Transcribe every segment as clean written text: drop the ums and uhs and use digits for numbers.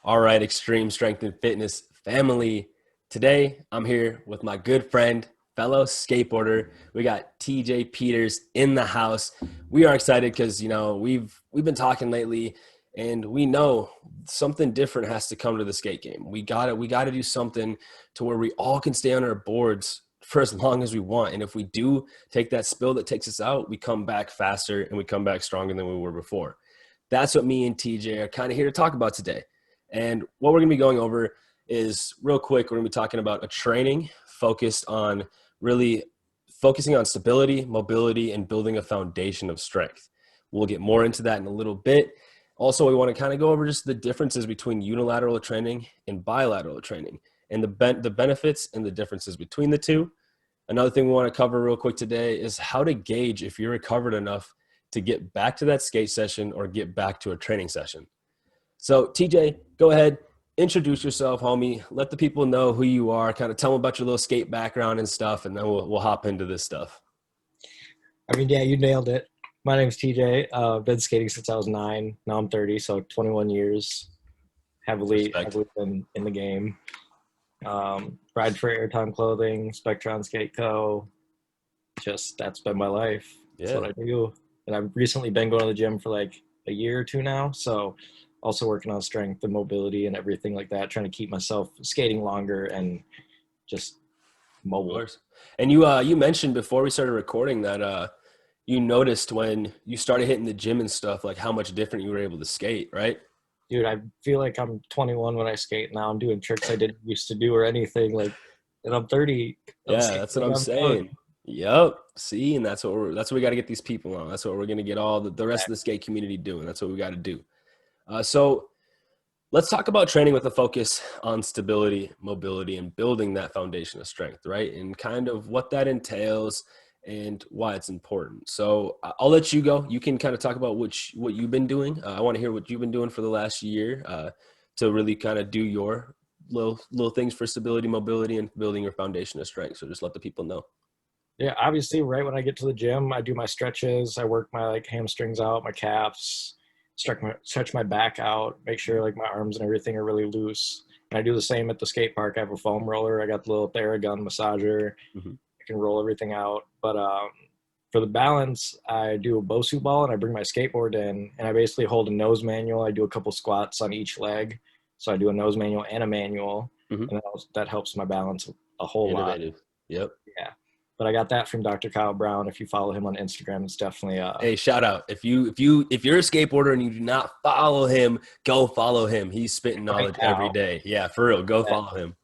All right, Extreme Strength and Fitness family. Today, I'm here with my good friend, fellow skateboarder. We got TJ Peters in the house. We are excited because we've been talking lately, and we know something different has to come to the skate game. We gotta do something to where we all can stay on our boards for as long as we want. And if we do take that spill that takes us out, we come back faster and we come back stronger than we were before. That's what me and TJ are kind of here to talk about today. And what we're going to be going over is real quick. We're going to be talking about a training focused on really focusing on stability, mobility, and building a foundation of strength. We'll get more into that in a little bit. Also, we want to kind of go over just the differences between unilateral training and bilateral training and the benefits and the differences between the two. Another thing we want to cover real quick today is how to gauge if you're recovered enough to get back to that skate session or get back to a training session. So TJ, go ahead, introduce yourself, homie. Let the people know who you are, kind of tell them about your little skate background and stuff, and then we'll hop into this stuff. Yeah, you nailed it. My name's TJ. Been skating since I was 9. Now I'm 30, so 21 years. Heavily been in the game. Ride for Airtime Clothing, Spectron Skate Co. That's been my life. That's what I do. And I've recently been going to the gym for like a year or two now, so also working on strength and mobility and everything like that, trying to keep myself skating longer and just mobile. And you mentioned before we started recording that you noticed when you started hitting the gym and stuff, like how much different you were able to skate, right? Dude, I feel like I'm 21 when I skate now. I'm doing tricks I didn't used to do or anything. And I'm 30. That's what I'm saying. Yep. See, and that's what we got to get these people on. That's what we're going to get all the rest of the skate community doing. That's what we got to do. So let's talk about training with a focus on stability, mobility, and building that foundation of strength, right? And kind of what that entails and why it's important. So I'll let you go. You can kind of talk about what you've been doing. I want to hear what you've been doing for the last year to really kind of do your little things for stability, mobility, and building your foundation of strength. So just let the people know. Yeah, obviously, right when I get to the gym, I do my stretches. I work my hamstrings out, my calves, stretch my back out, make sure my arms and everything are really loose. And I do the same at the skate park. I have a foam roller. I got the little Theragun massager. Mm-hmm. I can roll everything out. But for the balance, I do a Bosu ball and I bring my skateboard in and I basically hold a nose manual. I do a couple squats on each leg. So I do a nose manual and a manual. Mm-hmm. And that helps my balance a whole lot. Yep. Yeah. But I got that from Dr. Kyle Brown. If you follow him on Instagram, it's definitely hey, shout out. If you're a skateboarder and you do not follow him, go follow him. He's spitting knowledge every day. Yeah, for real. Go follow him.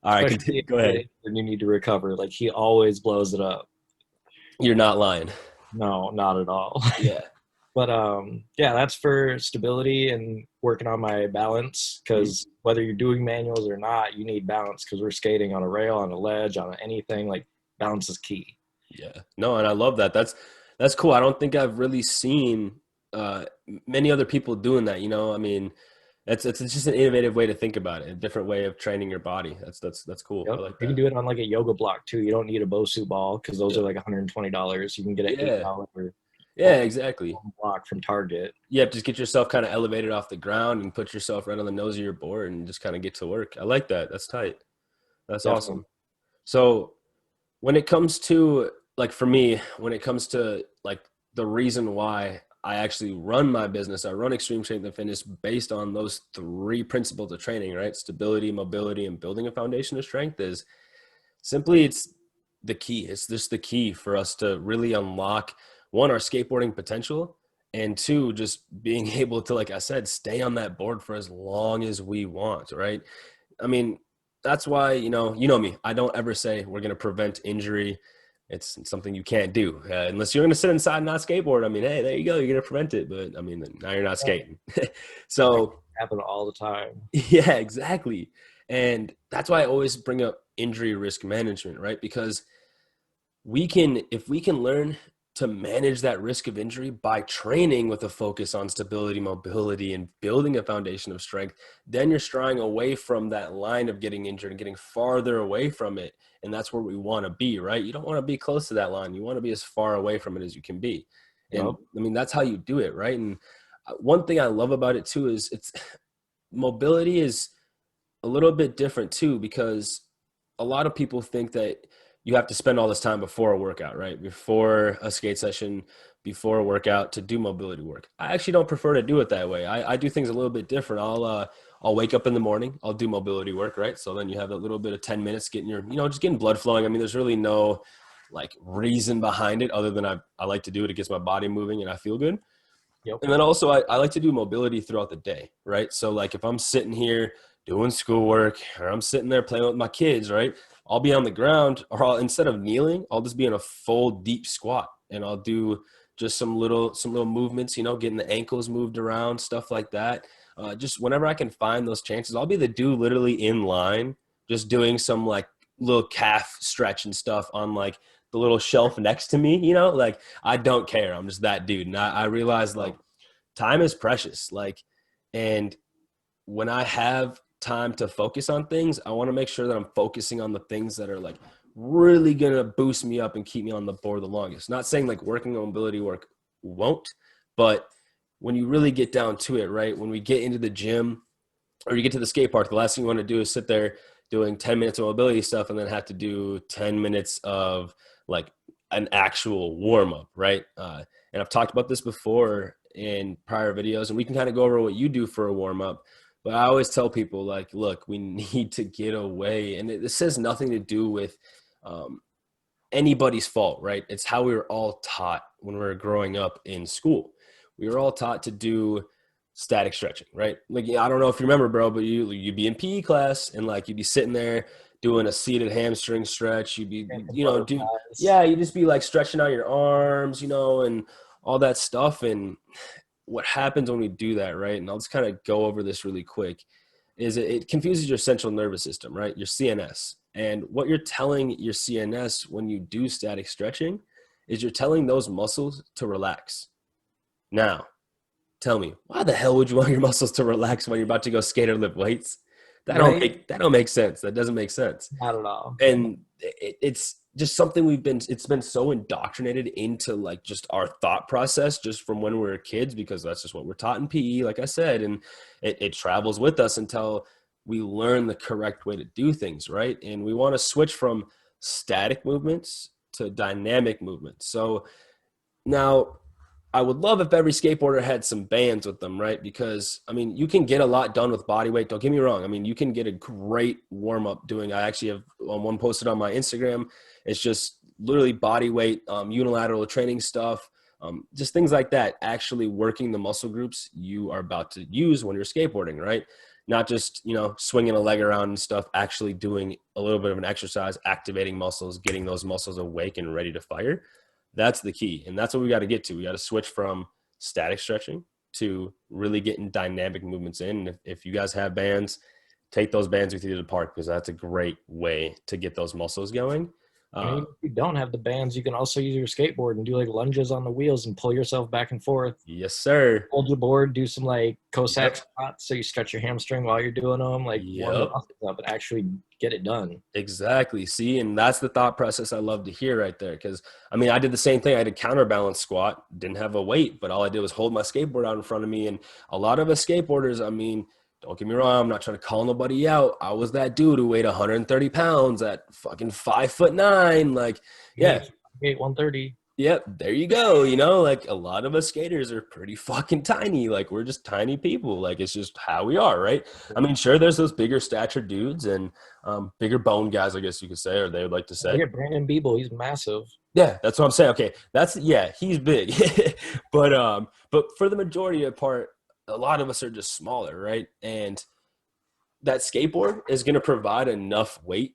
All right, continue. Go ahead. When you need to recover, he always blows it up. You're not lying. No, not at all. Yeah. But that's for stability and working on my balance, because whether you're doing manuals or not, you need balance because we're skating on a rail, on a ledge, on anything. Balance is key. Yeah. No, and I love that. That's cool. I don't think I've really seen many other people doing that. I mean, it's just an innovative way to think about it, a different way of training your body. That's cool. Yep. I like that. You can do it on a yoga block too. You don't need a Bosu ball because those are $120. You can get an $8 exactly block from Target. Yeah, just get yourself kind of elevated off the ground and put yourself right on the nose of your board and just kind of get to work. I like that. That's tight. That's Definitely. Awesome. So when it comes to for me, when it comes to the reason why I actually run my business, I run Extreme Strength and Fitness based on those 3 principles of training, right? Stability, mobility, and building a foundation of strength is simply, it's the key. It's just the key for us to really unlock, 1, our skateboarding potential, and 2, just being able to, like I said, stay on that board for as long as we want, right? I mean, that's why, you know me, I don't ever say we're going to prevent injury. It's something you can't do unless you're going to sit inside and not skateboard. I mean, hey, there you go. You're going to prevent it. But I mean, now you're not skating. So happen all the time. Yeah, exactly. And that's why I always bring up injury risk management, right? Because if we can learn to manage that risk of injury by training with a focus on stability, mobility, and building a foundation of strength, then you're straying away from that line of getting injured and getting farther away from it. And that's where we want to be, right? You don't want to be close to that line. You want to be as far away from it as you can be. And I mean, that's how you do it, right? And one thing I love about it too is mobility is a little bit different too, because a lot of people think that you have to spend all this time before a workout, right? Before a skate session, before a workout to do mobility work. I actually don't prefer to do it that way. I do things a little bit different. I'll wake up in the morning, I'll do mobility work, right? So then you have a little bit of 10 minutes getting your, just getting blood flowing. I mean, there's really no like reason behind it other than I like to do it. It gets my body moving and I feel good. Yep. And then also I like to do mobility throughout the day, right? So like if I'm sitting here doing schoolwork or I'm sitting there playing with my kids, right? I'll be on the ground, or instead of kneeling, I'll just be in a full deep squat, and I'll do just some little movements, getting the ankles moved around, stuff like that. Just whenever I can find those chances, I'll be the dude literally in line, just doing some like little calf stretch and stuff on like the little shelf next to me, like I don't care. I'm just that dude. And I realize like time is precious. Like, and when I have time to focus on things, I want to make sure that I'm focusing on the things that are like really going to boost me up and keep me on the board the longest. Not saying like working on mobility work won't, but when you really get down to it, right? When we get into the gym or you get to the skate park, the last thing you want to do is sit there doing 10 minutes of mobility stuff and then have to do 10 minutes of like an actual warm up, right? And I've talked about this before in prior videos, and we can kind of go over what you do for a warm up. But I always tell people, like, look, we need to get away. And this has nothing to do with anybody's fault, right? It's how we were all taught when we were growing up in school. We were all taught to do static stretching, right? Like, I don't know if you remember, bro, but you'd be in PE class and like you'd be sitting there doing a seated hamstring stretch. You'd be, you'd just be like stretching out your arms, and all that stuff. And what happens when we do that, right? And I'll just kind of go over this really quick, is it confuses your central nervous system, right? Your CNS. And what you're telling your CNS when you do static stretching is you're telling those muscles to relax. Now, tell me, why the hell would you want your muscles to relax when you're about to go skate or lift weights? That don't make sense. That doesn't make sense. Not at all. And it's just something it's been so indoctrinated into like just our thought process just from when we were kids, because that's just what we're taught in PE, like I said, and it travels with us until we learn the correct way to do things, right? And we want to switch from static movements to dynamic movements. So now I would love if every skateboarder had some bands with them, right? Because, I mean, you can get a lot done with body weight. Don't get me wrong. I mean, you can get a great warm-up doing – I actually have one posted on my Instagram. It's just literally body weight, unilateral training stuff, just things like that, actually working the muscle groups you are about to use when you're skateboarding, right? Not just, swinging a leg around and stuff, actually doing a little bit of an exercise, activating muscles, getting those muscles awake and ready to fire. That's the key. And that's what we got to get to. We got to switch from static stretching to really getting dynamic movements in. And if you guys have bands, take those bands with you to the park, because that's a great way to get those muscles going. If you don't have the bands, you can also use your skateboard and do like lunges on the wheels and pull yourself back and forth. Yes, sir. Hold your board, do some like Cossack squats so you stretch your hamstring while you're doing them, like warm the muscles up and actually get it done. Exactly. See, and that's the thought process I love to hear right there. Because, I mean, I did the same thing. I did a counterbalance squat, didn't have a weight, but all I did was hold my skateboard out in front of me. And a lot of us skateboarders, I mean, don't get me wrong, I'm not trying to call nobody out. I was that dude who weighed 130 pounds at fucking 5'9". Like, yeah. 130. Yep, there you go. Like a lot of us skaters are pretty fucking tiny. Like we're just tiny people. Like it's just how we are, right? I mean, sure, there's those bigger stature dudes and bigger bone guys, I guess you could say, or they would like to say. Look at Brandon Beeble, he's massive. Yeah, that's what I'm saying. Okay, he's big. but for the majority of part, a lot of us are just smaller, right? And that skateboard is going to provide enough weight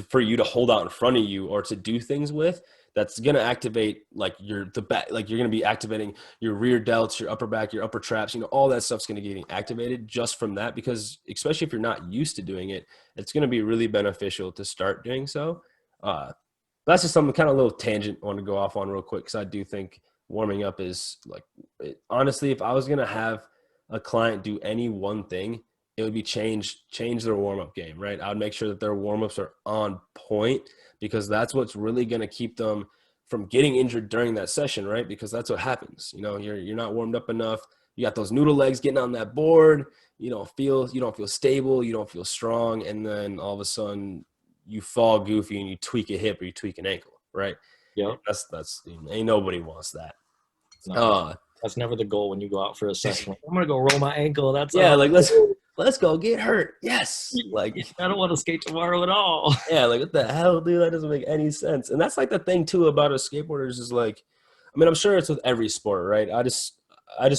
for you to hold out in front of you or to do things with. That's going to activate like you're going to be activating your rear delts, your upper back, your upper traps, all that stuff's going to get activated just from that, because especially if you're not used to doing it, it's going to be really beneficial to start doing so. That's just some kind of little tangent I want to go off on real quick, because I do think warming up is like, honestly, if I was going to have a client do any one thing, it would be change their warm-up game, right? I would make sure that their warm-ups are on point, because that's what's really going to keep them from getting injured during that session, right? Because that's what happens. You're not warmed up enough. you got those noodle legs getting on that board. You don't feel stable. You don't feel strong. And then all of a sudden you fall goofy and you tweak a hip or you tweak an ankle, right? Yep. That's ain't nobody wants that. No, that's never the goal when you go out for a session. Like, I'm gonna go roll my ankle. That's yeah, like let's go get hurt. Yes, like I don't want to skate tomorrow at all. yeah, like what the hell, dude? That doesn't make any sense. And that's like the thing too about us skateboarders is like, I mean, I'm sure it's with every sport, right? I just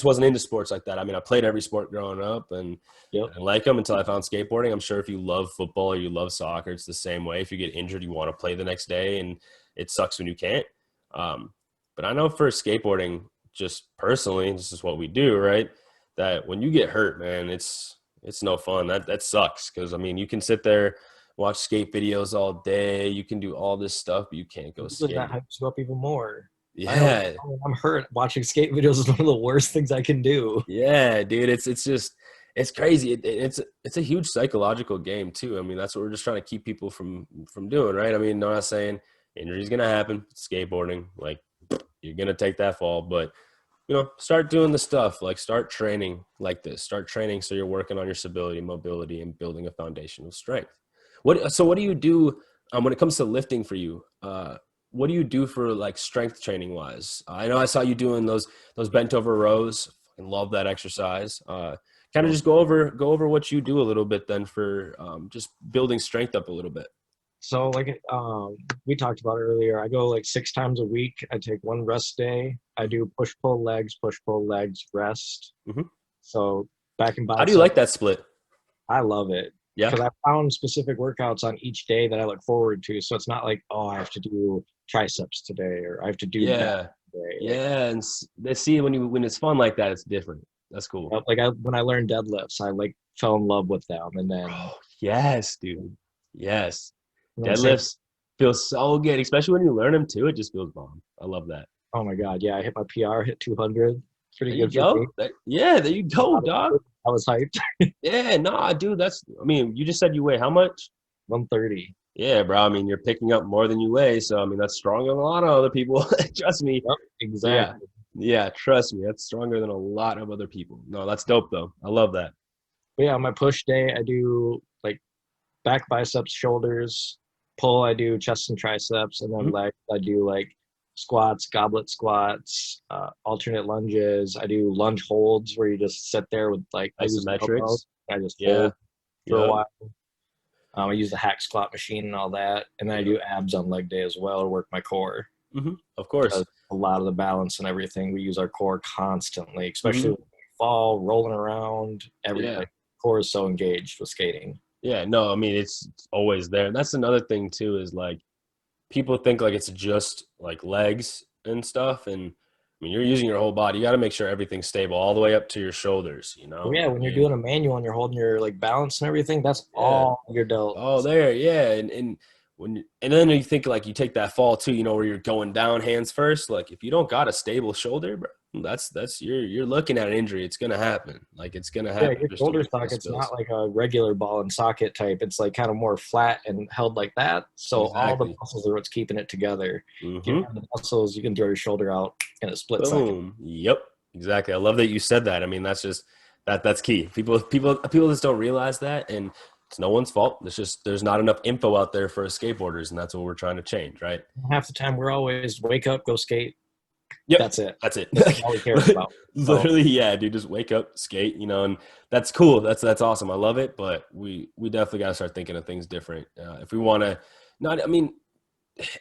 wasn't into sports like that. I mean, I played every sport growing up and I didn't like them until I found skateboarding. I'm sure if you love football or you love soccer, it's the same way. If you get injured, you want to play the next day, and it sucks when you can't. But I know for skateboarding, just personally, this is what we do, right? That when you get hurt, man, it's no fun. That sucks because, I mean, you can sit there, watch skate videos all day. You can do all this stuff, but you can't go skate. That hypes you up even more. Yeah. I'm hurt. Watching skate videos is one of the worst things I can do. Yeah, dude. It's crazy. It's a huge psychological game too. I mean, that's what we're just trying to keep people from doing, right? I mean, I'm not saying injury's gonna happen. Skateboarding, like you're gonna take that fall, but start doing the stuff. Like start training like this. Start training so you're working on your stability, mobility, and building a foundation of strength. So what do you do when it comes to lifting for you? What do you do for like strength training wise? I know I saw you doing those bent over rows. I love that exercise. Kind of just go over what you do a little bit then for just building strength up a little bit. So like we talked about earlier, I go like 6 times a week. I take one rest day. I do push pull legs, rest. Mm-hmm. So back and bicep. How do you like that split? I love it. Yeah. Because I found specific workouts on each day that I look forward to. So it's not like, oh, I have to do triceps today or I have to do that today. Yeah, and they see when it's fun like that, it's different. That's cool. Like when I learned deadlifts, I like fell in love with them, and then yes, dude, yes, deadlifts feel so good, especially when you learn them too. It just feels bomb. I love that. Oh my god, yeah, I hit my PR, hit 200. Pretty good. There you go, dog. I was hyped. Yeah, no, dude, I mean, you just said you weigh how much? 130. Yeah, bro. I mean, you're picking up more than you weigh, so I mean, that's stronger than a lot of other people. Trust me. Yep, exactly. Yeah, trust me. That's stronger than a lot of other people. No, that's dope though. I love that. But yeah, on my push day, I do like back, biceps, shoulders. Pull, I do chest and triceps, and then legs, I do like squats, goblet squats, alternate lunges. I do lunge holds where you just sit there with like isometrics. I just hold for a while. I use the hack squat machine and all that, and then I do abs on leg day as well to work my core. Mm-hmm. Of course, because a lot of the balance and everything, we use our core constantly, especially when we fall, rolling around. Everything, core is so engaged with skating. Yeah, no, I mean it's always there, and that's another thing too. Is like people think like it's just like legs and stuff, and I mean, you're using your whole body. You got to make sure everyth's stable all the way up to your shoulders, Well, yeah, when you're doing a manual and you're holding your like balance and everything, that's all your delts. Oh, there, yeah. And then you think like you take that fall too, where you're going down hands first. Like if you don't got a stable shoulder, bro, that's you're looking at an injury. It's gonna happen. Like it's gonna happen. Yeah, your shoulder socket's not like a regular ball and socket type. It's like kind of more flat and held like that. So all the muscles are what's keeping it together. If you have the muscles, you can throw your shoulder out in a split second. Yep, exactly. I love that you said that. I mean, that's key. People just don't realize that, and it's no one's fault. There's not enough info out there for skateboarders, and that's what we're trying to change, right? Half the time, we're always wake up, go skate. Yep. That's it. That's all we care about. Literally, yeah, dude, just wake up, skate, and that's cool. That's awesome. I love it, but we definitely got to start thinking of things different. If we want to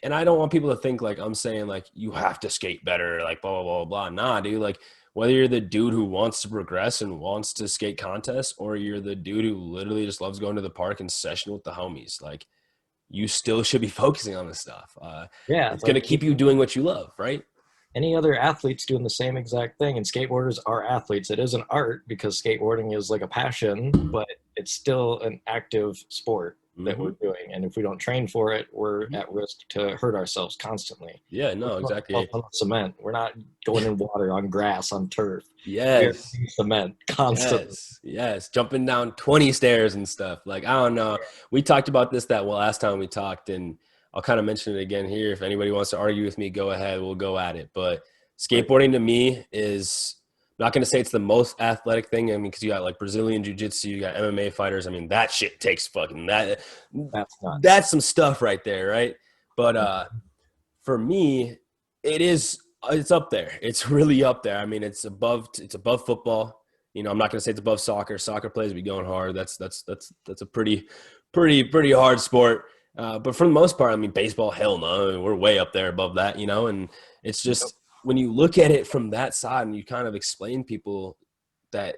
and I don't want people to think like I'm saying like you have to skate better, like blah, blah, blah, blah. Nah, dude, like whether you're the dude who wants to progress and wants to skate contests, or you're the dude who literally just loves going to the park and session with the homies, like you still should be focusing on this stuff. It's going to keep you doing what you love, right? Any other athletes doing the same exact thing, and skateboarders are athletes. It is an art because skateboarding is like a passion, but it's still an active sport that we're doing. And if we don't train for it, we're at risk to hurt ourselves constantly. Yeah, no, exactly. On cement. We're not going in water, on grass, on turf. Yes. We're cement constantly. Yes. Jumping down 20 stairs and stuff. Like, I don't know. We talked about this last time we talked, and I'll kind of mention it again here. If anybody wants to argue with me, go ahead. We'll go at it. But skateboarding to me is Not going to say it's the most athletic thing. I mean, because you got like Brazilian jiu-jitsu, you got MMA fighters. I mean, that shit takes fucking that. That's nuts. That's some stuff right there, right? But for me, it's up there. It's really up there. I mean, it's above football. You know, I'm not going to say it's above soccer. Soccer plays be going hard. That's a pretty hard sport. But for the most part, I mean, baseball, hell no. I mean, we're way up there above that, you know. And it's Yep. just when you look at it from that side, and you kind of explain people that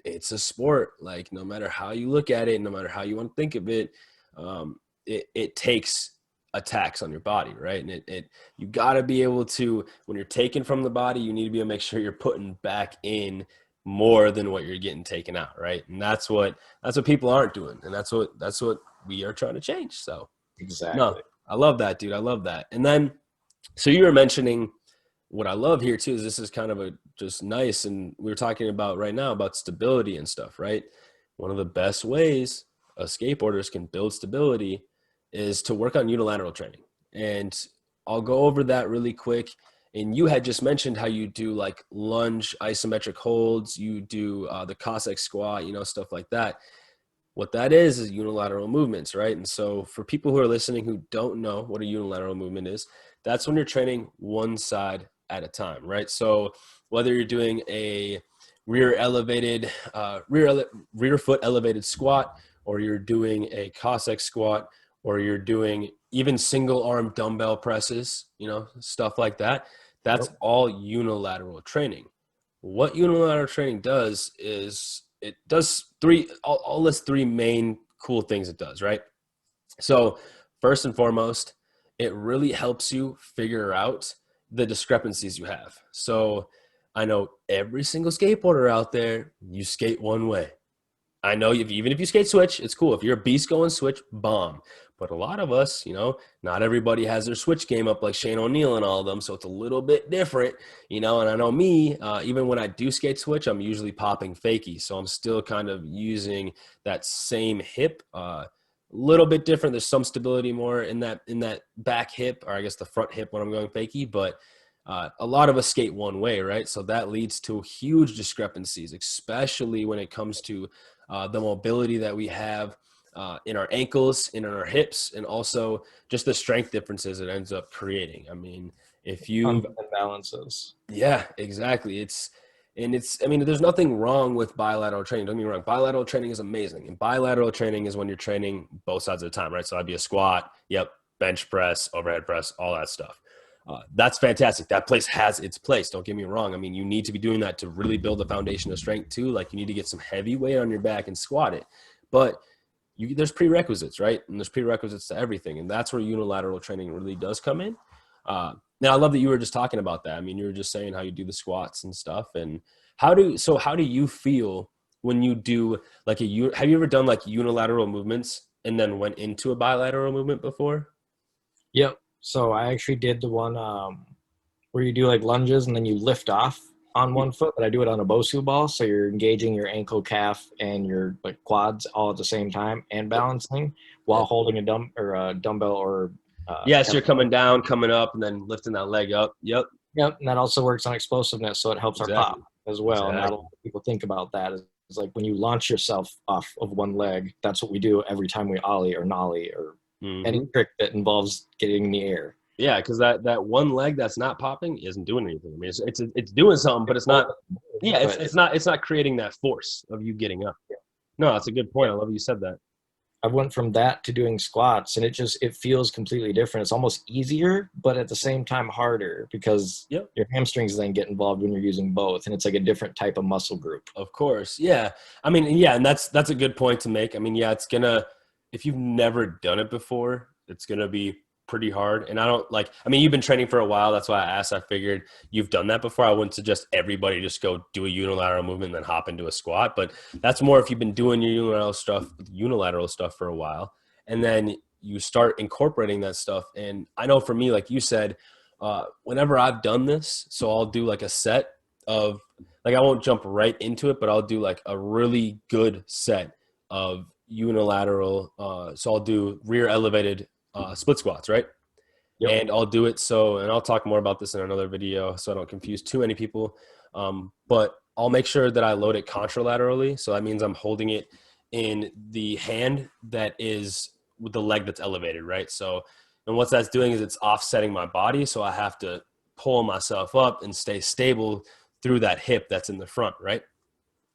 it's a sport. Like no matter how you look at it, no matter how you want to think of it, it takes attacks on your body, right? And it you got to be able to, when you're taking from the body, you need to be able to make sure you're putting back in more than what you're getting taken out, right? And that's what people aren't doing, and that's what we are trying to change. So no, Exactly. I love that, dude. I love that. And then so you were mentioning, what I love here too is this is kind of a just nice, and we were talking about right now about stability and stuff, right? One of the best ways skateboarders can build stability is to work on unilateral training. And I'll go over that really quick. And you had just mentioned how you do like lunge isometric holds, you do the Cossack squat, you know, stuff like that. What that is unilateral movements, right? And so for people who are listening who don't know what a unilateral movement is, that's when you're training one side at a time, right? So whether you're doing a rear elevated, rear foot elevated squat, or you're doing a Cossack squat, or you're doing even single arm dumbbell presses, you know, stuff like that. That's Yep. all unilateral training. What unilateral training does is it does all list three main cool things it does, right? So first and foremost, it really helps you figure out the discrepancies you have. So I know every single skateboarder out there, you skate one way. I know even if you skate switch, it's cool. If you're a beast going switch, bomb. But a lot of us, you know, not everybody has their switch game up like Shane O'Neill and all of them. So it's a little bit different, you know. And I know me, even when I do skate switch, I'm usually popping fakie. So I'm still kind of using that same hip, a little bit different. There's some stability more in that back hip, or I guess the front hip when I'm going fakie. But a lot of us skate one way, right? So that leads to huge discrepancies, especially when it comes to the mobility that we have in our ankles, in our hips, and also just the strength differences it ends up creating. I mean, if you, Imbalances. yeah, exactly. I mean, there's nothing wrong with bilateral training. Don't get me wrong. Bilateral training is amazing. And bilateral training is when you're training both sides at a time, right? So that'd be a squat, yep, bench press, overhead press, all that stuff. That's fantastic. That place has its place. Don't get me wrong. I mean, you need to be doing that to really build a foundation of strength too. Like you need to get some heavy weight on your back and squat it. But there's prerequisites, right? And there's prerequisites to everything. And that's where unilateral training really does come in. Now, I love that you were just talking about that. I mean, you were just saying how you do the squats and stuff. And how do you feel when you do like have you ever done like unilateral movements and then went into a bilateral movement before? Yep. So I actually did the one where you do like lunges and then you lift off on one foot, but I do it on a Bosu ball. So you're engaging your ankle, calf, and your like quads all at the same time and Yep. balancing while Yep. holding a dumbbell or Yes, you're coming down, coming up, and then lifting that leg up. Yep. Yep, and that also works on explosiveness, so it helps our pop Exactly. as well. And not a lot Exactly. of people think about that. It's like when you launch yourself off of one leg, that's what we do every time we ollie or nollie or any Mm-hmm. trick that involves getting in the air. Yeah, because that one leg that's not popping isn't doing anything. I mean, it's doing something, but it's not. Yeah, But it's not creating that force of you getting up. No, that's a good point. I love you said that. I went from that to doing squats, and it feels completely different. It's almost easier, but at the same time harder because Yep. your hamstrings then get involved when you're using both, and it's like a different type of muscle group. Of course. Yeah. I mean, yeah, and that's a good point to make. I mean, yeah, it's gonna, if you've never done it before, it's gonna be pretty hard. And I don't like, I mean, you've been training for a while. That's why I asked. I figured you've done that before. I wouldn't suggest everybody just go do a unilateral movement and then hop into a squat. But that's more if you've been doing your unilateral stuff for a while. And then you start incorporating that stuff. And I know for me, like you said, whenever I've done this, so I'll do like a set of, like I won't jump right into it, but I'll do like a really good set of unilateral. So I'll do rear elevated split squats, right? Yep. And I'll do it so, and I'll talk more about this in another video so I don't confuse too many people. But I'll make sure that I load it contralaterally. So that means I'm holding it in the hand that is with the leg that's elevated, right? So, and what that's doing is it's offsetting my body. So I have to pull myself up and stay stable through that hip that's in the front, right?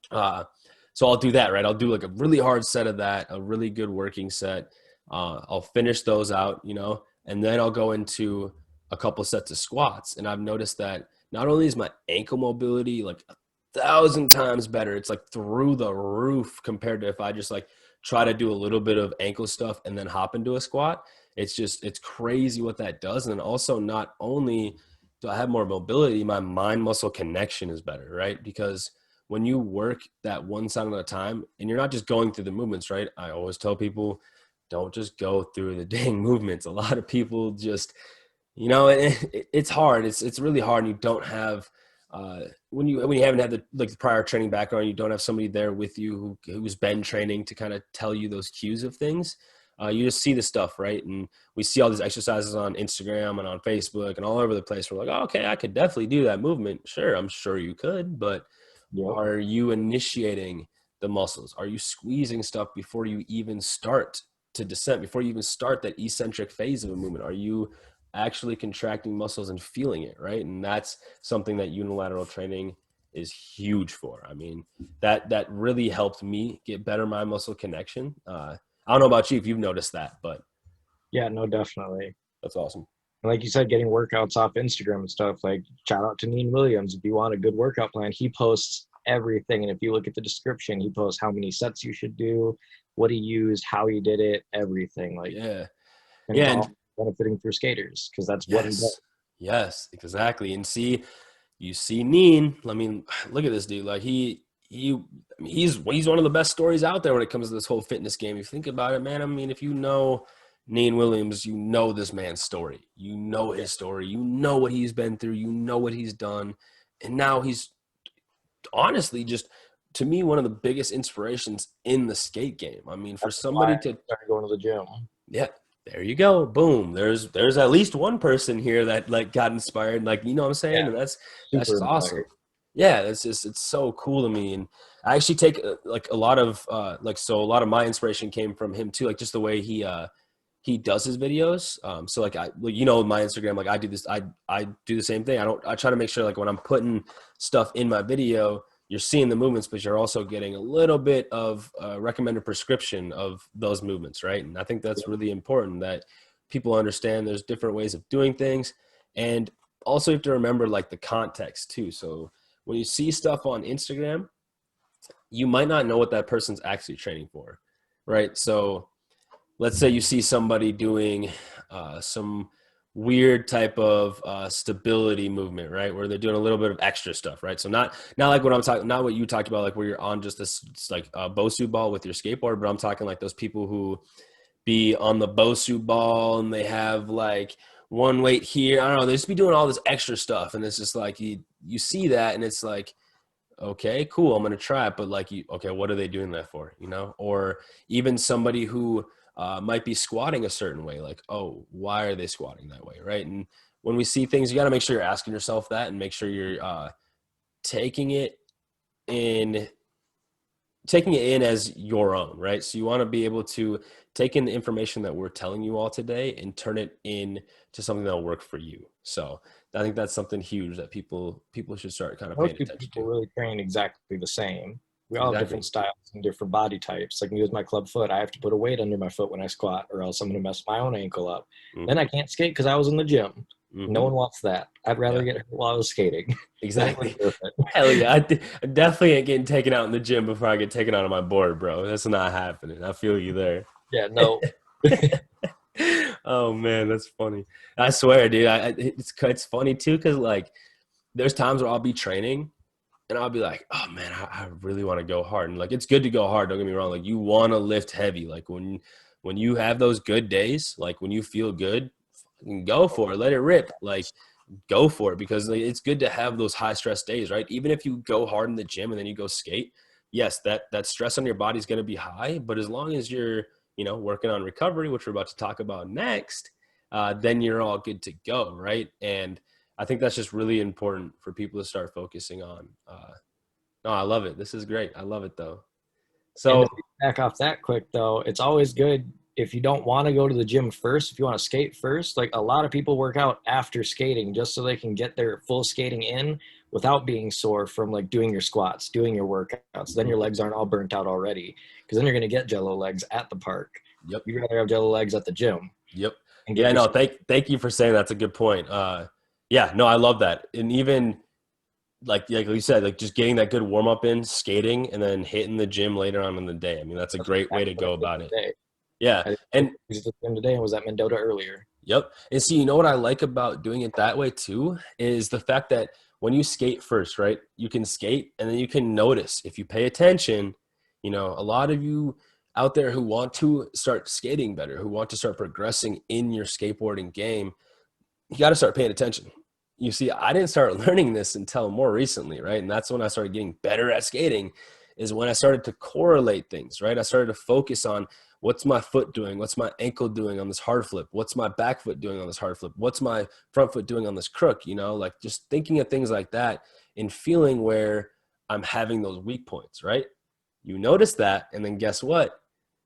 Uh, so I'll do that, right? I'll do like a really hard set of that, a really good working set. I'll finish those out, and then I'll go into a couple sets of squats. And I've noticed that not only is my ankle mobility like 1,000 times better, it's like through the roof compared to if I just like try to do a little bit of ankle stuff and then hop into a squat. It's crazy what that does. And then also not only do I have more mobility, my mind muscle connection is better, right? Because when you work that one side at a time and you're not just going through the movements, right? I always tell people, don't just go through the dang movements. A lot of people just, it's hard. It's really hard. And you don't have, when you haven't had the prior training background, you don't have somebody there with you who's been training to kind of tell you those cues of things. You just see the stuff, right? And we see all these exercises on Instagram and on Facebook and all over the place. We're like, oh, okay, I could definitely do that movement. Sure, I'm sure you could, but are you initiating the muscles? Are you squeezing stuff before you even start to descent, before you even start that eccentric phase of a movement? Are you actually contracting muscles and feeling it, right? And that's something that unilateral training is huge for. I mean, that really helped me get better mind muscle connection. I don't know about you if you've noticed that, but Yeah, no, definitely. that's awesome. And like you said, getting workouts off Instagram and stuff, like shout out to Neen Williams. If you want a good workout plan, he posts everything. And if you look at the description, he posts how many sets you should do, what he used, how he did it, everything. Like, Yeah. and it's Yeah. all benefiting for skaters because that's what he Yes. does. Yes, exactly. And you see Neen, I mean, look at this dude. Like he's one of the best stories out there when it comes to this whole fitness game. If you think about it, man, I mean, if you know Neen Williams, you know this man's story. You know his story. You know what he's been through. You know what he's done. And now he's honestly just, to me, one of the biggest inspirations in the skate game. I mean, for That's why somebody I to started going to the gym. yeah, there you go. Boom. There's at least one person here that like got inspired. Like, you know what I'm saying? Yeah, And that's super just awesome. inspired. Yeah, it's so cool to me. And I actually take like a lot of so a lot of my inspiration came from him too. Like just the way he does his videos. So like my Instagram, like I do this, I do the same thing. I try to make sure like when I'm putting stuff in my video, you're seeing the movements, but you're also getting a little bit of recommended prescription of those movements, right? And I think that's really important that people understand there's different ways of doing things. And also you have to remember like the context too. So when you see stuff on Instagram, you might not know what that person's actually training for, right? So let's say you see somebody doing some weird type of stability movement, right? Where they're doing a little bit of extra stuff, right? So not like what I'm talking, not what you talked about, like where you're on just this like Bosu ball with your skateboard, but I'm talking like those people who be on the Bosu ball and they have like one weight here. I don't know. They just be doing all this extra stuff. And it's just like, you see that and it's like, okay, cool, I'm going to try it. But like, okay, what are they doing that for? Or even somebody who might be squatting a certain way, like, oh, why are they squatting that way? Right. And when we see things, you got to make sure you're asking yourself that and make sure you're taking it in as your own, right? So you want to be able to take in the information that we're telling you all today and turn it into something that'll work for you. So I think that's something huge that people should start kind of paying Most attention people to. really train exactly the same. We all have Exactly. different styles and different body types. Like me with my club foot, I have to put a weight under my foot when I squat, or else I'm going to mess my own ankle up. Then I Mm-hmm. can't skate because I was in the gym. No Mm-hmm. one wants that. I'd rather Yeah, get hurt while I was skating. Then it was exactly. worth it. Hell yeah. I definitely ain't getting taken out in the gym before I get taken out on my board, bro. That's not happening. I feel you there. Yeah, no. Oh man, that's funny. I swear, dude. It's funny too, because like there's times where I'll be training and I'll be like, oh man, I really want to go hard. And like it's good to go hard, don't get me wrong. Like you want to lift heavy. Like when you have those good days, like when you feel good, fucking go for it. Let it rip. Like go for it, because like, it's good to have those high stress days, right? Even if you go hard in the gym and then you go skate, yes, that stress on your body is going to be high, but as long as you're working on recovery, which we're about to talk about next, then you're all good to go, right? And I think that's just really important for people to start focusing on Oh, I love it. This is great. I love it though. And So to back off that quick though, it's always good if you don't want to go to the gym first, if you want to skate first. Like a lot of people work out after skating just so they can get their full skating in without being sore from like doing your squats, doing your workouts. Then your legs aren't all burnt out already, because then you're going to get jello legs at the park. yep. You'd rather have jello legs at the gym Yep. and get Yeah, your no, thank you for saying that's a good point. Yeah, no, I love that. And even like you said, like just getting that good warm up in, skating, and then hitting the gym later on in the day. I mean, that's a great way to go about it. today. Yeah. I And was at the gym today and was at Mendota earlier. yep. And see, you know what I like about doing it that way too is the fact that when you skate first, right, you can skate and then you can notice if you pay attention, you know, a lot of you out there who want to start skating better, who want to start progressing in your skateboarding game, you got to start paying attention. You see, I didn't start learning this until more recently, right? And that's when I started getting better at skating, is when I started to correlate things, right? I started to focus on what's my foot doing? What's my ankle doing on this hard flip? What's my back foot doing on this hard flip? What's my front foot doing on this crook? You know, like just thinking of things like that and feeling where I'm having those weak points, right? You notice that, and then guess what?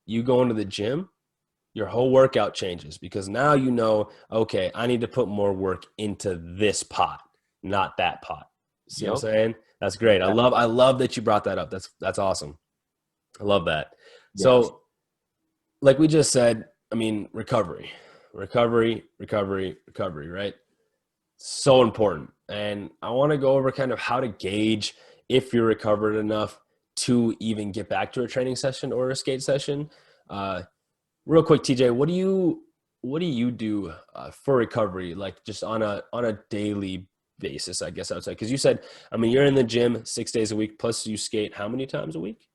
You go into the gym, your whole workout changes because now you know, okay, I need to put more work into this pot, not that pot. See what I'm saying? That's great. Yeah. I love that you brought that up. That's awesome. I love that. Yes. So like we just said, I mean, recovery, right? So important. And I want to go over kind of how to gauge if you're recovered enough to even get back to a training session or a skate session. Real quick, TJ, what do you do for recovery? Like just on a daily basis, I guess I would say, because you said, I mean, you're in the gym 6 days a week, plus you skate how many times a week?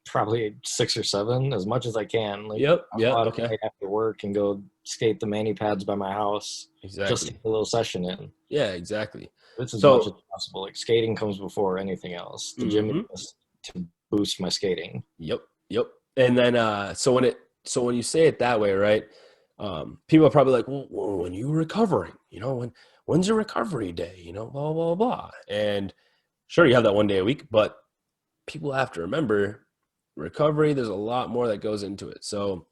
Probably 6 or 7, as much as I can. Like, Yep. I'll Yeah. go out Okay. right after work and go skate the mani pads by my house, just to Exactly. get a little session in. Yeah. Exactly. It's as much as So. possible. Like skating comes before anything else. The gym is Mm-hmm. just to boost my skating. Yep. Yep. And then so when you say it that way, right? People are probably like, well, when you recovering, you know, when's your recovery day? You know, blah blah blah. And sure, you have that one day a week, but people have to remember recovery. There's a lot more that goes into it. So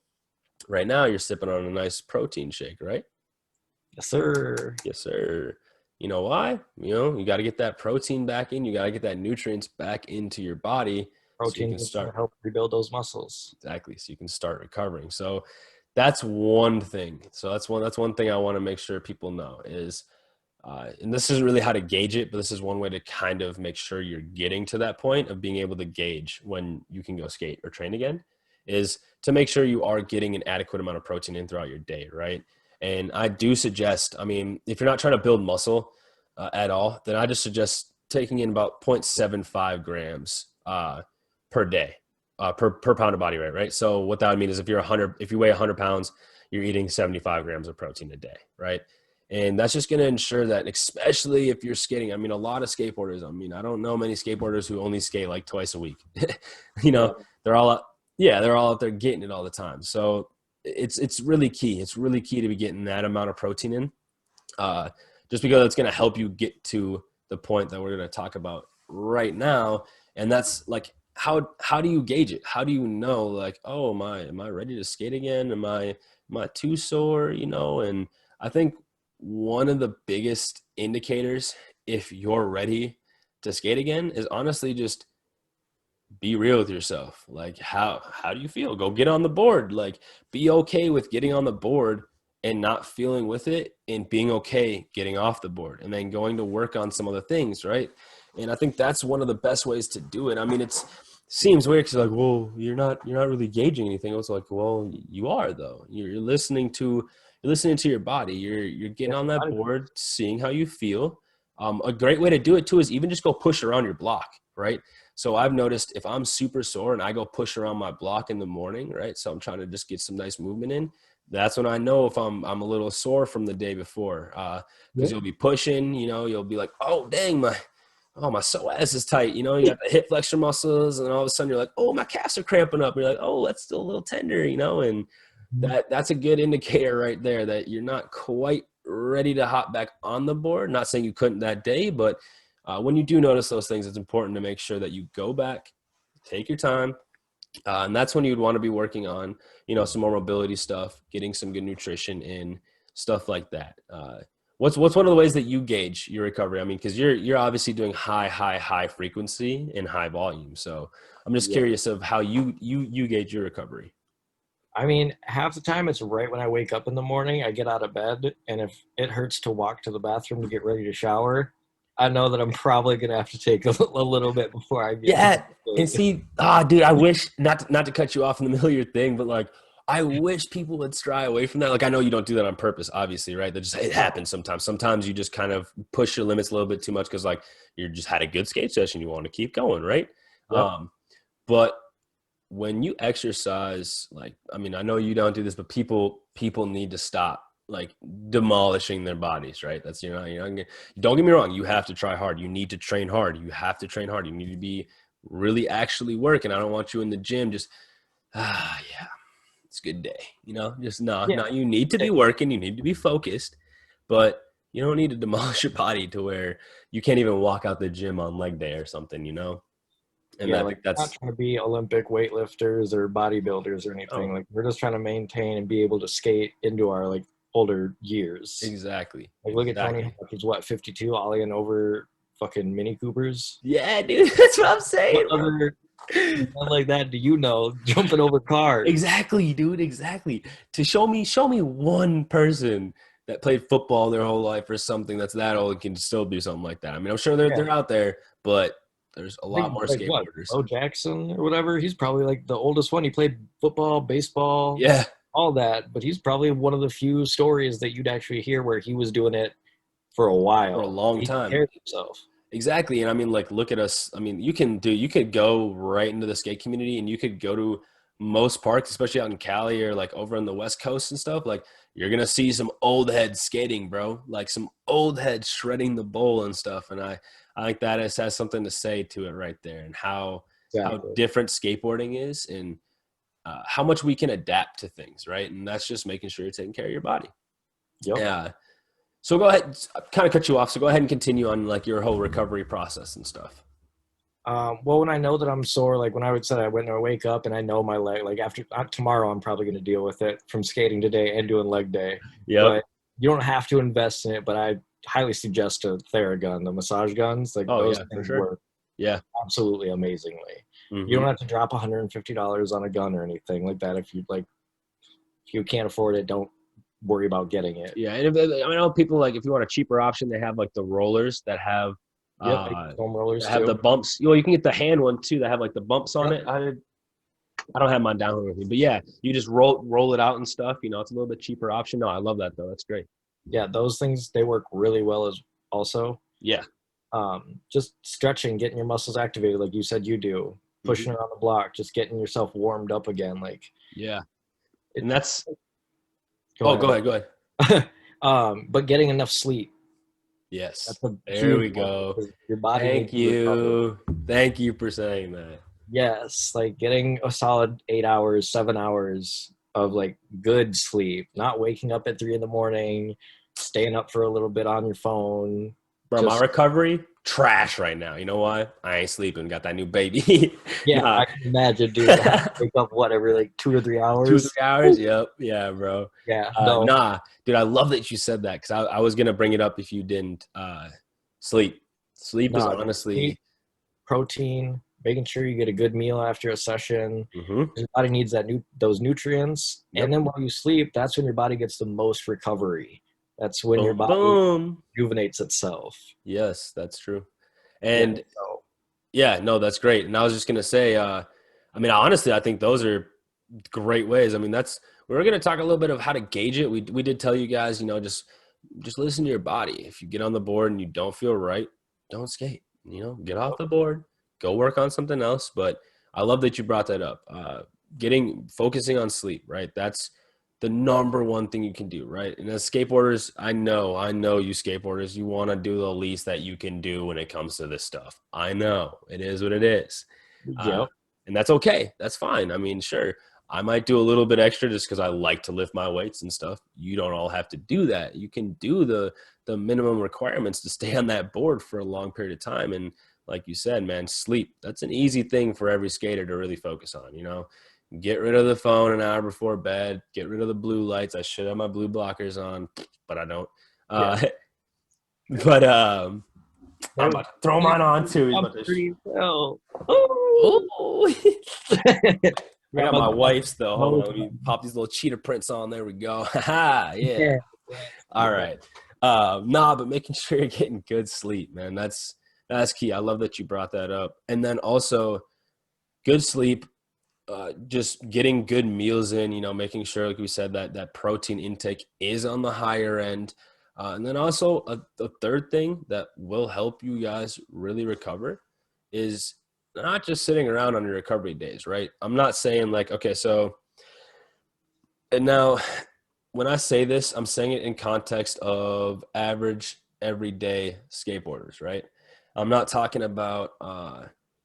right now, you're sipping on a nice protein shake, right? Yes, sir. Yes, sir. You know why? You know, you got to get that protein back in. You got to get that nutrients back into your body so you Protein can is going start. to help rebuild those muscles. Exactly. So you can start recovering. So that's one thing. So that's one thing I want to make sure people know is, and this is really how to gauge it, but this is one way to kind of make sure you're getting to that point of being able to gauge when you can go skate or train again, is to make sure you are getting an adequate amount of protein in throughout your day, right? And I do suggest, I mean, if you're not trying to build muscle at all, then I just suggest taking in about 0.75 grams per day. Per pound of body weight, right? So what that would mean is if you weigh 100 pounds, you're eating 75 grams of protein a day, right? And that's just going to ensure that, especially if you're skating. I mean, a lot of skateboarders, I mean, I don't know many skateboarders who only skate like twice a week. You know, they're all out there getting it all the time. So it's really key. It's really key to be getting that amount of protein in, just because it's going to help you get to the point that we're going to talk about right now. And that's like, how do you gauge it? How do you know, like, oh, am I ready to skate again? Am I too sore? You know, and I think one of the biggest indicators if you're ready to skate again is honestly just be real with yourself. Like, how do you feel? Go get on the board. Like, be okay with getting on the board and not feeling with it, and being okay getting off the board and then going to work on some other things, right? And I think that's one of the best ways to do it. I mean, seems weird because like, well, you're not really gauging anything. It's like, well, you are though. You're listening to your body. You're getting on that board, seeing how you feel. A great way to do it too is even just go push around your block, right? So I've noticed if I'm super sore and I go push around my block in the morning, right? So I'm trying to just get some nice movement in. That's when I know if I'm a little sore from the day before, because you'll be pushing, you know, you'll be like, oh dang, my psoas is tight, you know, you got the hip flexor muscles, and all of a sudden you're like, oh, my calves are cramping up. You're like, oh, that's still a little tender, you know, and that's a good indicator right there that you're not quite ready to hop back on the board. Not saying you couldn't that day, but when you do notice those things, it's important to make sure that you go back, take your time. And that's when you'd want to be working on, some more mobility stuff, getting some good nutrition in, stuff like that. What's one of the ways that you gauge your recovery? I mean, because you're obviously doing high frequency and high volume. So I'm just Yeah. curious of how you gauge your recovery. I mean, half the time it's right when I wake up in the morning, I get out of bed, and if it hurts to walk to the bathroom to get ready to shower, I know that I'm probably gonna have to take a little bit before I get to Yeah, the and gate. see, dude, I wish not to cut you off in the middle of your thing, but like, I wish people would stray away from that. Like, I know you don't do that on purpose, obviously, right? That just it happens sometimes. Sometimes you just kind of push your limits a little bit too much because like you just had a good skate session, you want to keep going, right? Yep. But when you exercise, like, I mean, I know you don't do this, but people need to stop like demolishing their bodies, right? That's don't get me wrong, you have to try hard. You need to train hard. You have to train hard. You need to be really actually working. I don't want you in the gym just yeah, it's a good day. Just no. Yeah. You need to be working, you need to be focused, but you don't need to demolish your body to where you can't even walk out the gym on leg day or something. And Yeah, I like think we're not that's trying to be Olympic weightlifters or bodybuilders or anything. oh, Like we're just trying to maintain and be able to skate into our like older years. exactly. Like look at Tony Exactly. Hawk, he's what, 52, ollieing over fucking Mini Coopers. Yeah, dude, that's what I'm What saying, bro. other man like that do you know jumping over cars? Exactly, dude, exactly. To show me one person that played football their whole life or something that's that old and can still do something like that. I mean, I'm sure they're Yeah, they're out there, but there's a I lot think more like what, skateboarders. Bo Jackson or whatever. He's probably like the oldest one. He played football, baseball, Yeah, all that, but he's probably one of the few stories that you'd actually hear where he was doing it for a for a while. long He took time. care of himself. Exactly. And I mean, like, look at us. I mean, you could go right into the skate community and you could go to most parks, especially out in Cali or like over on the West Coast and stuff. Like, you're going to see some old heads skating, bro. Like some old heads shredding the bowl and stuff. And I think that has something to say to it right there, and how Exactly. different skateboarding is, and how much we can adapt to things, right? And that's just making sure you're taking care of your body. Yep. Yeah. So go ahead, kind of cut you off. So go ahead and continue on like your whole recovery process and stuff. Well, when I know that I'm sore, like when I would say when I wake up and I know my leg, like after tomorrow, I'm probably going to deal with it from skating today and doing leg day. Yep. But you don't have to invest in it. But I highly suggest a Theragun, the massage guns. Like Oh those yeah, for things sure. work Yeah. absolutely amazingly. You Hmm. don't have to drop $150 on a gun or anything like that. If you can't afford it, don't worry about getting it. Yeah, and I know people like if you want a cheaper option, they have like the rollers Yep, foam rollers that have too. the bumps. You can get the hand one too that have like the bumps on Yep. it. I don't have mine down with me, but yeah, you just roll it out and stuff. It's a little bit cheaper option. No, I love that though. That's great. Yeah, those things they work really well as also. Yeah. Just stretching, getting your muscles activated, like you said you do, Hmm. pushing around the block, just getting yourself warmed up again. Like Yeah. it. And that's Go oh, go ahead. ahead, go ahead. But getting enough sleep. Yes. That's a There huge we one go. because your body needs Thank to recover. you. Thank you for saying that. Yes, like getting a solid 8 hours, 7 hours of like good sleep, not waking up at 3 in the morning, staying up for a little bit on your phone. Bro, my Just recovery, trash right now. You know why? I ain't sleeping. Got that new baby. yeah, Nah. I can imagine, dude. I wake up what every like 2 or 3 hours. 2 or 3 hours? Yep. Yeah, bro. Yeah, no, Nah, dude, I love that you said that because I was going to bring it up if you didn't sleep. Sleep is no. Eat honestly, protein, making sure you get a good meal after a session. mhm. Your body needs those nutrients, and Yep. then while you sleep, that's when your body gets the most recovery. That's when your Boom, body boom. rejuvenates itself. Yes, that's true. Yeah. And So, yeah, no, that's great. And I was just going to say, I mean, honestly, I think those are great ways. I mean, we're going to talk a little bit of how to gauge it. We did tell you guys, just listen to your body. If you get on the board and you don't feel right, don't skate. Get off the board, go work on something else. But I love that you brought that up. Focusing on sleep, right? That's the number one thing you can do, right? And as skateboarders, I know you skateboarders, you want to do the least that you can do when it comes to this stuff. I know it is what it is. Uh, yep. and that's okay. That's fine. I mean, sure. I might do a little bit extra just because I like to lift my weights and stuff. You don't all have to do that. You can do the minimum requirements to stay on that board for a long period of time. And like you said, man, sleep. That's an easy thing for every skater to really focus on, you know. Get rid of the phone an hour before bed. Get rid of the blue lights. I should have my blue blockers on, but I don't. Yeah. But I'm about to throw mine on too. I'm pretty well. Oh. I got my My wife's though. Hold on, let me pop these little cheetah prints on. There we go. Yeah. yeah. All right. Nah, but making sure you're getting good sleep, man. That's key. I love that you brought that up. And then also good sleep, just getting good meals in, you know, making sure, like we said, that protein intake is on the higher end. And then also a third thing that will help you guys really recover is not just sitting around on your recovery days, right? I'm not saying like, okay, so, and now when I say this, I'm saying it in context of average everyday skateboarders, right? I'm not talking about,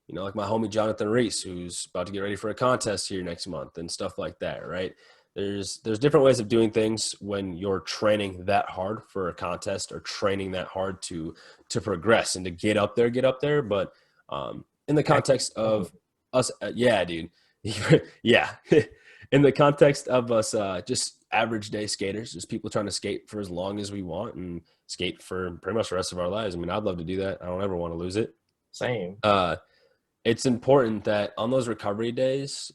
you know, like my homie Jonathan Reese, who's about to get ready for a contest here next month and stuff like that, right? There's different ways of doing things when you're training that hard for a contest or training that hard to progress and to get up there. But in the context of us, yeah, dude, yeah, in the context of us, just average day skaters, just people trying to skate for as long as we want and skate for pretty much the rest of our lives. I mean, I'd love to do that. I don't ever want to lose it. Same. It's important that on those recovery days,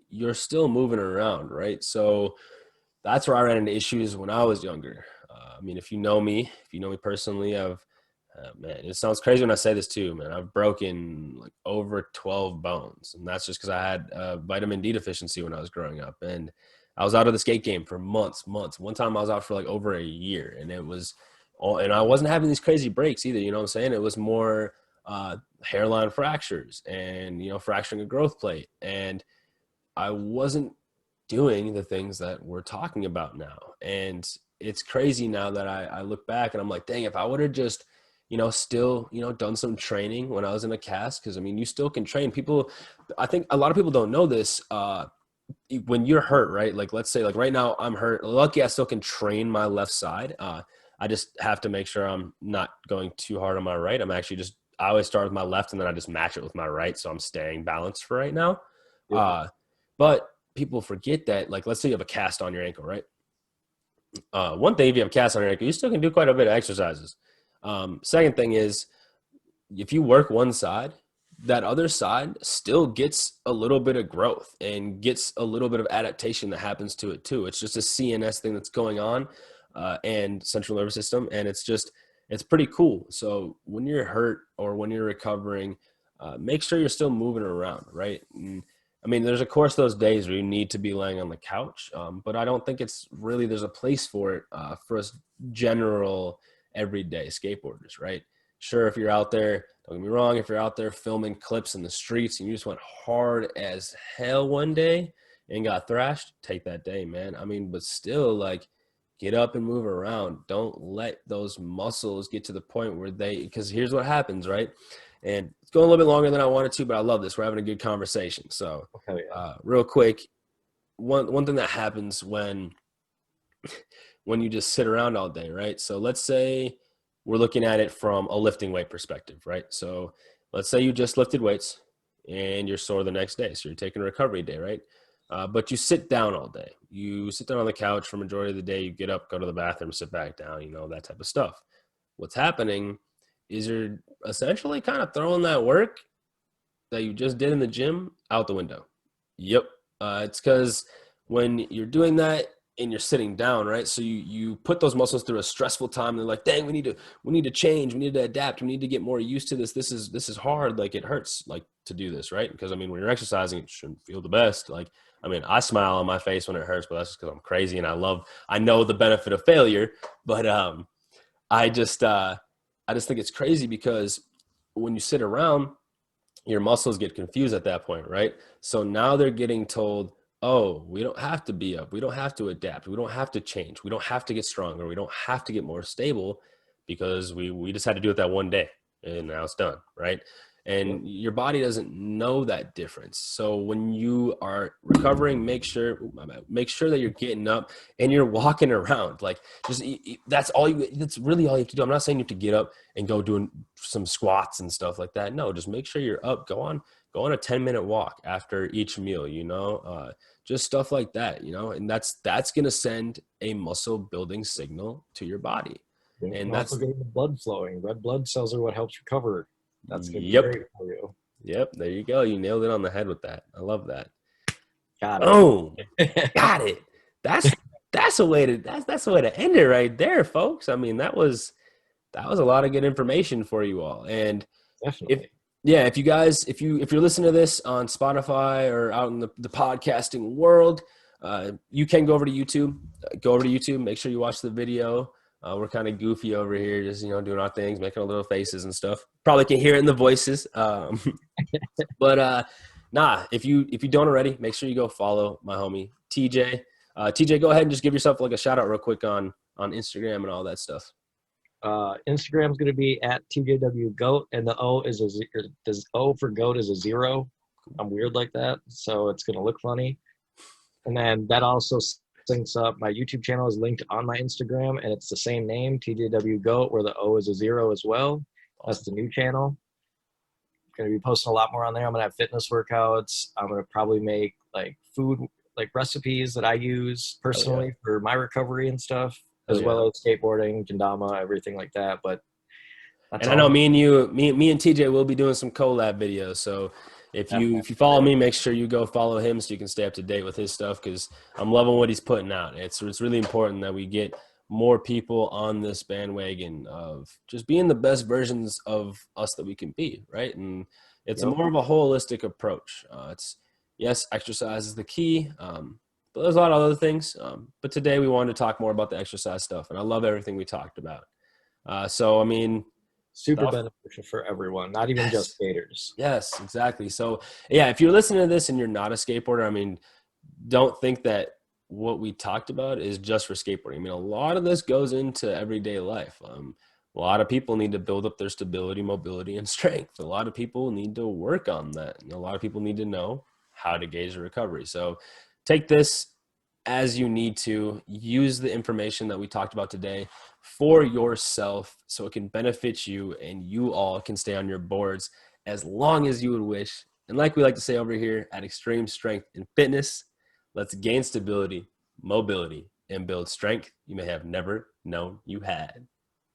you're still moving around, right? So that's where I ran into issues when I was younger. I mean, if you know me personally, man, it sounds crazy when I say this too, man. I've broken like over 12 bones, and that's just because I had vitamin D deficiency when I was growing up, and I was out of the skate game for months. One time I was out for like over a year, and it was all, and I wasn't having these crazy breaks either. You know what I'm saying? It was more hairline fractures and, you know, fracturing a growth plate, and I wasn't doing the things that we're talking about now. And it's crazy now that I look back and I'm like, dang, if I would have just, you know, still, you know, done some training when I was in a cast, because I mean, you still can train people. I think a lot of people don't know this. When you're hurt, right? Like, let's say like right now I'm hurt. Lucky I still can train my left side. I just have to make sure I'm not going too hard on my right. I always start with my left and then I just match it with my right. So I'm staying balanced for right now. But people forget that, like, let's say you have a cast on your ankle, right? One thing, if you have a cast on your ankle, you still can do quite a bit of exercises. Second thing is, if you work one side, that other side still gets a little bit of growth and gets a little bit of adaptation that happens to it too. It's just a CNS thing that's going on, and central nervous system. And it's pretty cool. So when you're hurt or when you're recovering, make sure you're still moving around, right? And, I mean, there's of course those days where you need to be laying on the couch, but I don't think it's really, there's a place for it for us general everyday skateboarders, right? Sure, if you're out there, don't get me wrong, if you're out there filming clips in the streets and you just went hard as hell one day and got thrashed, take that day, man. I mean, but still, like, get up and move around. Don't let those muscles get to the point where because here's what happens, right? And it's going a little bit longer than I wanted to, but I love this. We're having a good conversation. So real quick, one thing that happens when you just sit around all day, right? So let's say we're looking at it from a lifting weight perspective, right? So let's say you just lifted weights and you're sore the next day. So you're taking a recovery day, right? But you sit down all day. You sit down on the couch for the majority of the day. You get up, go to the bathroom, sit back down, you know, that type of stuff. What's happening is you're essentially kind of throwing that work that you just did in the gym out the window. Yep. It's because when you're doing that and you're sitting down, right? So you put those muscles through a stressful time. They're like, dang, we need to change. We need to adapt. We need to get more used to this. This is hard. Like, it hurts, like, to do this, right? Because I mean, when you're exercising, it shouldn't feel the best. Like, I mean, I smile on my face when it hurts, but that's just because I'm crazy and I know the benefit of failure. But I just think it's crazy because when you sit around, your muscles get confused at that point, right? So now they're getting told, oh, we don't have to be up. We don't have to adapt. We don't have to change. We don't have to get stronger. We don't have to get more stable because we just had to do it that one day and now it's done, right? and your body doesn't know that difference. So when you are recovering, make sure that you're getting up and you're walking around. Like, just that's really all you have to do. I'm not saying you have to get up and go doing some squats and stuff like that. No, just make sure you're up. Go on a 10-minute walk after each meal, just stuff like that, and that's going to send a muscle building signal to your body. And that's also getting the blood flowing. Red blood cells are what helps recover. That's going to be great for you. Yep. There you go. You nailed it on the head with that. I love that. Got it. Oh, got it. That's a way to end it right there, folks. I mean, that was a lot of good information for you all. And definitely. If you guys, if you're listening to this on Spotify or out in the podcasting world, you can go over to YouTube. Make sure you watch the video. We're kind of goofy over here, just doing our things, making our little faces and stuff. Probably can hear it in the voices. But if you don't already, make sure you go follow my homie TJ. TJ, go ahead and just give yourself like a shout out real quick on Instagram and all that stuff. Instagram's going to be at TJWGoat, and the O for goat is a 0. I'm weird like that, so it's going to look funny. And then that also syncs up. My YouTube channel is linked on my Instagram, and it's the same name, TJWGoat, where the O is a 0 as well. That's the new channel. I'm going to be posting a lot more on there. I'm going to have fitness workouts. I'm going to probably make like food, like recipes that I use personally for my recovery and stuff. As well as skateboarding, kendama, everything like that. But I know me and TJ will be doing some collab videos. So if you follow me, make sure you go follow him so you can stay up to date with his stuff, because I'm loving what he's putting out. It's really important that we get more people on this bandwagon of just being the best versions of us that we can be, right? And it's more of a holistic approach. Exercise is the key. But there's a lot of other things. But today we wanted to talk more about the exercise stuff. And I love everything we talked about. Super beneficial for everyone, not even just skaters. Yes, exactly. So, if you're listening to this and you're not a skateboarder, I mean, don't think that what we talked about is just for skateboarding. I mean, a lot of this goes into everyday life. A lot of people need to build up their stability, mobility, and strength. A lot of people need to work on that. And a lot of people need to know how to gauge their recovery. So, take this as you need to. Use the information that we talked about today for yourself so it can benefit you and you all can stay on your boards as long as you would wish. And like we like to say over here at Extreme Strength and Fitness, let's gain stability, mobility, and build strength you may have never known you had.